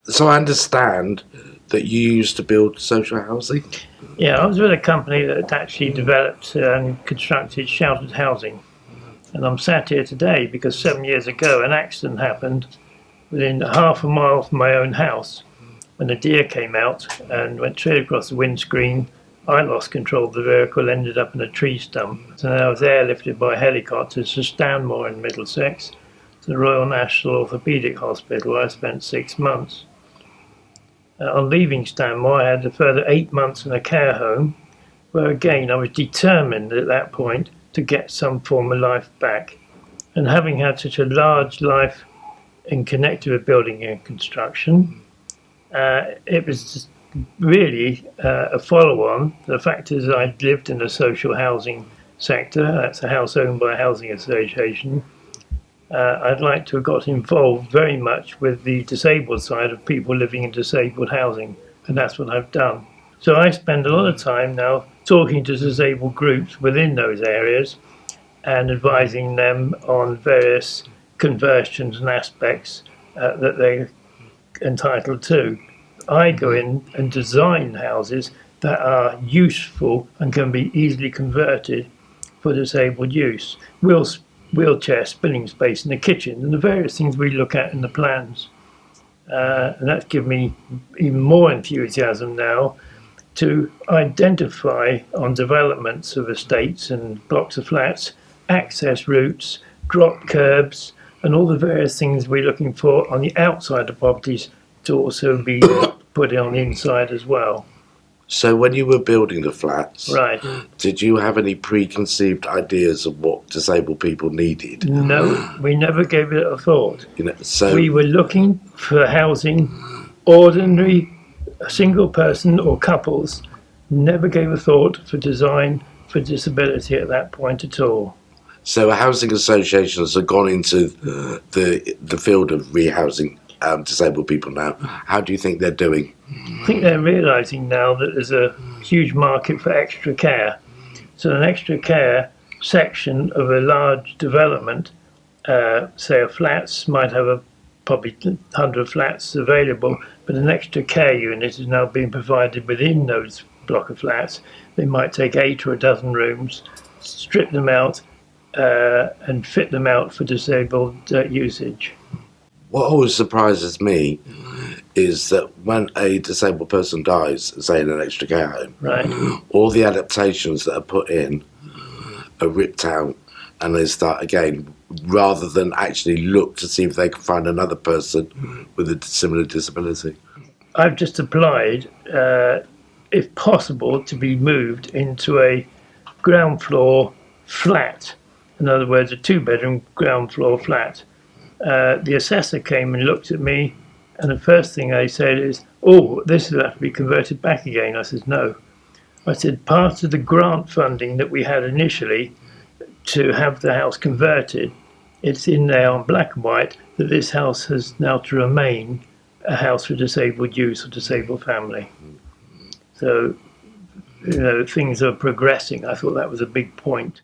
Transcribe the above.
So I understand that you used to build social housing. Yeah, I was with a company that actually developed and constructed sheltered housing. And I'm sat here today because 7 years ago an accident happened within half a mile from my own house when a deer came out and went straight across the windscreen. I lost control of the vehicle, ended up in a tree stump. So then I was airlifted by helicopters to Stanmore in Middlesex, to the Royal National Orthopaedic Hospital, where I spent 6 months. On leaving Stanmore, I had a further 8 months in a care home, where again I was determined at that point to get some form of life back. And having had such a large life in connected with building and construction, it was just really a follow-on. The fact is I'd lived in the social housing sector, that's a house owned by a housing association. I'd like to have got involved very much with the disabled side of people living in disabled housing, and that's what I've done. So I spend a lot of time now talking to disabled groups within those areas and advising them on various conversions and aspects that they're entitled to. I go in and design houses that are useful and can be easily converted for disabled use. Wheelchair spinning space in the kitchen and the various things we look at in the plans. And that's given me even more enthusiasm now to identify on developments of estates and blocks of flats, access routes, drop curbs, and all the various things we're looking for on the outside of properties to also be put on the inside as well. So when you were building the flats, Right. did you have any preconceived ideas of what disabled people needed? No, we never gave it a thought. So We were looking for housing, ordinary, single person or couples, never gave a thought for design for disability at that point at all. So housing associations have gone into the field of rehousing disabled people now. How do you think they're doing? I think they're realising now that there's a huge market for extra care. So an extra care section of a large development, say a flats, might have probably 100 flats available, but an extra care unit is now being provided within those block of flats. They might take 8 or a dozen rooms, strip them out, and fit them out for disabled usage. What always surprises me is that when a disabled person dies, say in an extra care home, Right. all the adaptations that are put in are ripped out and they start again, rather than actually look to see if they can find another person with a similar disability. I've just applied, if possible, to be moved into a ground floor flat. In other words, a 2-bedroom ground floor flat. The assessor came and looked at me, and the first thing they said is, "Oh, this will have to be converted back again." I said, "No." I said, "Part of the grant funding that we had initially to have the house converted, it's in there on black and white that this house has now to remain a house for disabled use or disabled family." So, things are progressing. I thought that was a big point.